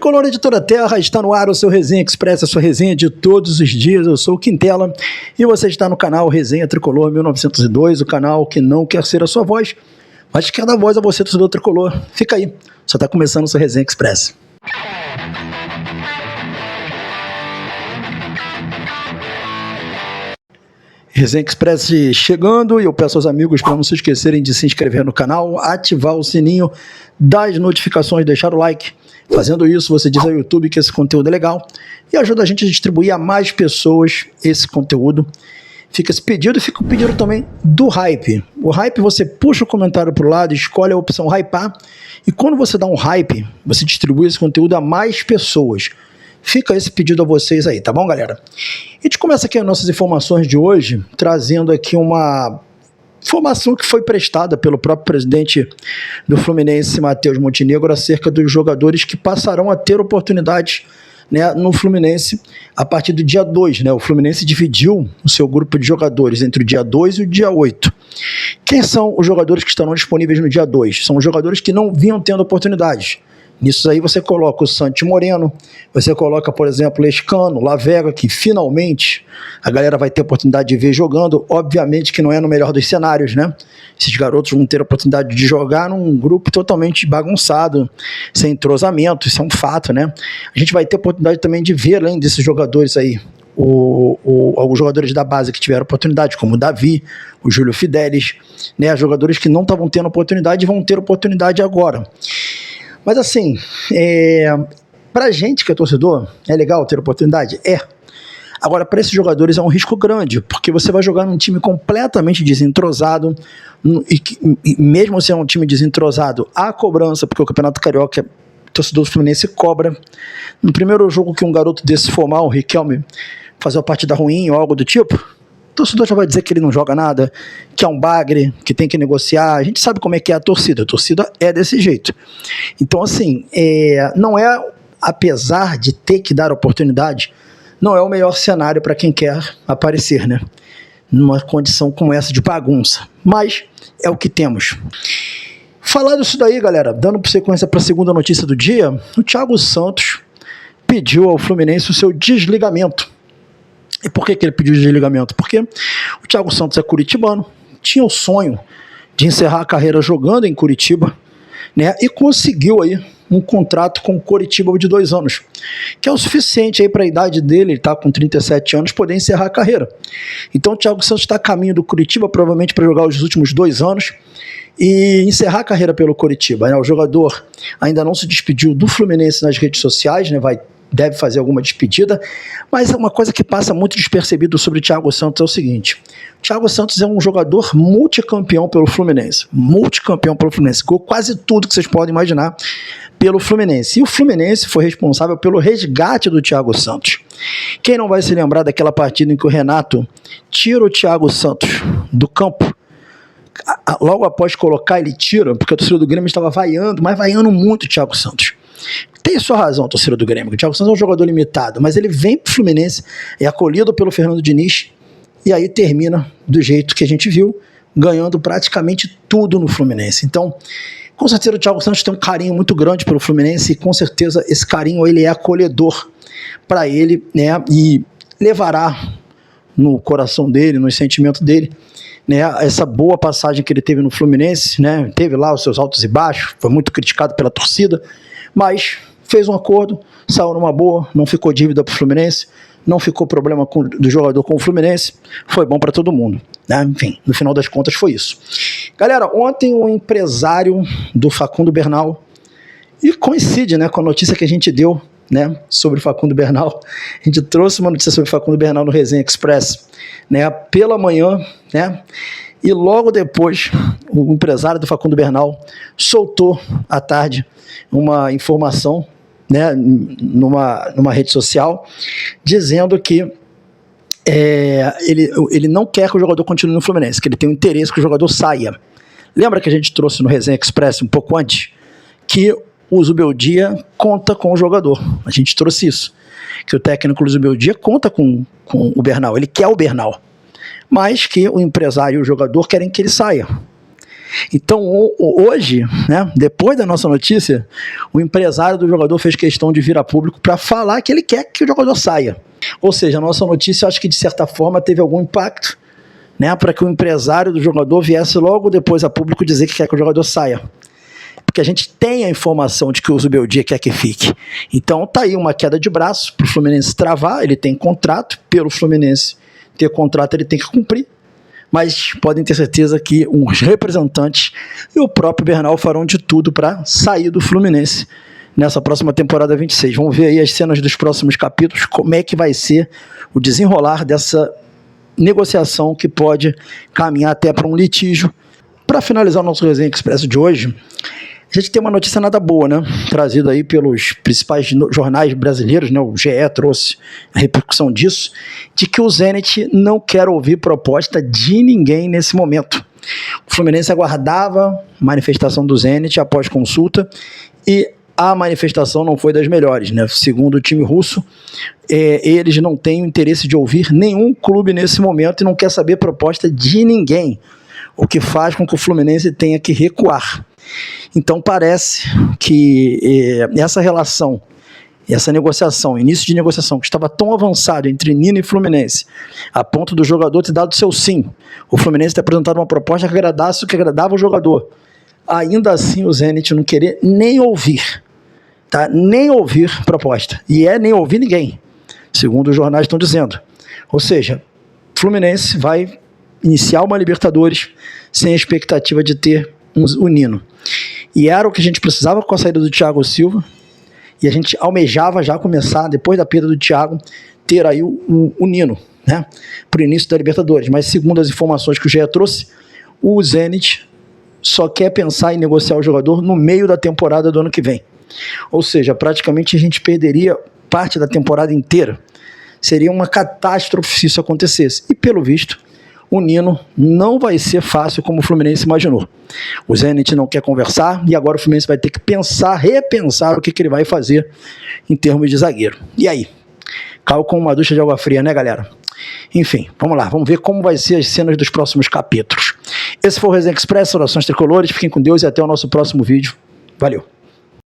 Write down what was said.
Tricolor Editora Terra, está no ar o seu Resenha Express, a sua resenha de todos os dias. Eu sou o Quintela e você está no canal Resenha Tricolor 1902, o canal que não quer ser a sua voz, mas quer dar voz a você, torcedor tricolor. Fica aí, só está começando o seu Resenha Express. Resenha Express chegando e eu peço aos amigos para não se esquecerem de se inscrever no canal, ativar o sininho das notificações, deixar o like. Fazendo isso, você diz ao YouTube que esse conteúdo é legal e ajuda a gente a distribuir a mais pessoas esse conteúdo. Fica esse pedido e fica o pedido também do hype. O hype, você puxa o comentário para o lado, escolhe a opção hypar e quando você dá um hype, você distribui esse conteúdo a mais pessoas. Fica esse pedido a vocês aí, tá bom, galera? A gente começa aqui as nossas informações de hoje, trazendo aqui uma informação que foi prestada pelo próprio presidente do Fluminense, Matheus Montenegro, acerca dos jogadores que passarão a ter oportunidades, né, no Fluminense a partir do dia 2. Né? O Fluminense dividiu o seu grupo de jogadores entre o dia 2 e o dia 8. Quem são os jogadores que estarão disponíveis no dia 2? São os jogadores que não vinham tendo oportunidades. Nisso aí você coloca o Santi Moreno, você coloca, por exemplo, o Lescano, Lavega, que finalmente a galera vai ter oportunidade de ver jogando. Obviamente que não é no melhor dos cenários, né? Esses garotos vão ter a oportunidade de jogar num grupo totalmente bagunçado, sem entrosamento, isso é um fato, né? A gente vai ter a oportunidade também de ver, além desses jogadores aí, alguns jogadores da base que tiveram oportunidade, como o Davi, o Júlio Fidelis, né? Jogadores que não estavam tendo oportunidade e vão ter oportunidade agora. Mas assim, pra gente que é torcedor, é legal ter oportunidade? É. Agora, para esses jogadores é um risco grande, porque você vai jogar num time completamente desentrosado, e mesmo se é um time desentrosado, há cobrança, porque o Campeonato Carioca, o torcedor do Fluminense cobra. No primeiro jogo que um garoto desse for mal, o Riquelme, fazer uma partida ruim ou algo do tipo, o torcedor já vai dizer que ele não joga nada, que é um bagre, que tem que negociar. A gente sabe como é que é a torcida é desse jeito. Então, assim, não é, apesar de ter que dar oportunidade, não é o melhor cenário para quem quer aparecer, né? Numa condição como essa de bagunça. Mas é o que temos. Falando isso daí, galera, dando sequência para a segunda notícia do dia, o Thiago Santos pediu ao Fluminense o seu desligamento. E por que ele pediu desligamento? Porque o Thiago Santos é curitibano, tinha o sonho de encerrar a carreira jogando em Curitiba, né? E conseguiu aí um contrato com o Coritiba de 2 anos, que é o suficiente aí para a idade dele, ele está com 37 anos, poder encerrar a carreira. Então o Thiago Santos está a caminho do Curitiba, provavelmente para jogar os últimos 2 anos e encerrar a carreira pelo Coritiba, né? O jogador ainda não se despediu do Fluminense nas redes sociais, né? Deve fazer alguma despedida, mas uma coisa que passa muito despercebido sobre o Thiago Santos é o seguinte: o Thiago Santos é um jogador multicampeão pelo Fluminense, ganhou quase tudo que vocês podem imaginar pelo Fluminense, e o Fluminense foi responsável pelo resgate do Thiago Santos. Quem não vai se lembrar daquela partida em que o Renato tira o Thiago Santos do campo, logo após colocar ele tira, porque a torcida do Grêmio estava vaiando, mas vaiando muito o Thiago Santos. Tem sua razão, torcida do Grêmio. O Thiago Santos é um jogador limitado, mas ele vem pro Fluminense, é acolhido pelo Fernando Diniz, e aí termina do jeito que a gente viu, ganhando praticamente tudo no Fluminense. Então, com certeza o Thiago Santos tem um carinho muito grande pelo Fluminense, e com certeza esse carinho ele é acolhedor para ele, né? E levará no coração dele, no sentimento dele, né, essa boa passagem que ele teve no Fluminense, né? Teve lá os seus altos e baixos, foi muito criticado pela torcida, mas fez um acordo, saiu numa boa, não ficou dívida para o Fluminense, não ficou problema do jogador com o Fluminense, foi bom para todo mundo, né? Enfim, no final das contas foi isso. Galera, ontem um empresário do Facundo Bernal, e coincide, né, com a notícia que a gente deu, né, sobre o Facundo Bernal, a gente trouxe uma notícia sobre o Facundo Bernal no Resenha Express, né, pela manhã, né, e logo depois o empresário do Facundo Bernal soltou à tarde uma informação, né, numa rede social, dizendo que ele não quer que o jogador continue no Fluminense, que ele tem um interesse que o jogador saia. Lembra que a gente trouxe no Resenha Express um pouco antes que o Zubeldia conta com o jogador? A gente trouxe isso, que o técnico Zubeldia conta com o Bernal, ele quer o Bernal, mas que o empresário e o jogador querem que ele saia. Então, hoje, né, depois da nossa notícia, o empresário do jogador fez questão de vir a público para falar que ele quer que o jogador saia. Ou seja, a nossa notícia, acho que de certa forma teve algum impacto, né, para que o empresário do jogador viesse logo depois a público dizer que quer que o jogador saia. Porque a gente tem a informação de que o Zubeldia quer que fique. Então tá aí uma queda de braço para o Fluminense travar, ele tem contrato, pelo Fluminense ter contrato ele tem que cumprir, mas podem ter certeza que os representantes e o próprio Bernal farão de tudo para sair do Fluminense nessa próxima temporada 26. Vamos ver aí as cenas dos próximos capítulos, como é que vai ser o desenrolar dessa negociação que pode caminhar até para um litígio. Para finalizar o nosso Resenha Expresso de hoje, a gente tem uma notícia nada boa, né? Trazida aí pelos principais jornais brasileiros, né? O GE trouxe a repercussão disso, de que o Zenit não quer ouvir proposta de ninguém nesse momento. O Fluminense aguardava manifestação do Zenit após consulta e a manifestação não foi das melhores, né? Segundo o time russo, eles não têm o interesse de ouvir nenhum clube nesse momento e não quer saber proposta de ninguém, o que faz com que o Fluminense tenha que recuar. Então parece que essa relação, essa negociação, início de negociação que estava tão avançado entre Nino e Fluminense, a ponto do jogador ter dado seu sim, o Fluminense ter apresentado uma proposta que agradasse o que agradava o jogador, ainda assim o Zenit não querer nem ouvir, tá? Nem ouvir proposta, e nem ouvir ninguém, segundo os jornais estão dizendo. Ou seja, o Fluminense vai iniciar uma Libertadores sem a expectativa de ter o Nino. E era o que a gente precisava com a saída do Thiago Silva, e a gente almejava já começar, depois da perda do Thiago, ter aí o Nino, né, para o início da Libertadores. Mas segundo as informações que o GE trouxe, o Zenit só quer pensar em negociar o jogador no meio da temporada do ano que vem. Ou seja, praticamente a gente perderia parte da temporada inteira. Seria uma catástrofe se isso acontecesse. E pelo visto, o Nino não vai ser fácil como o Fluminense imaginou. O Zenit não quer conversar e agora o Fluminense vai ter que repensar o que ele vai fazer em termos de zagueiro. E aí? Caiu com uma ducha de água fria, né, galera? Enfim, vamos lá, vamos ver como vai ser as cenas dos próximos capítulos. Esse foi o Resenha Express, orações tricolores, fiquem com Deus e até o nosso próximo vídeo. Valeu!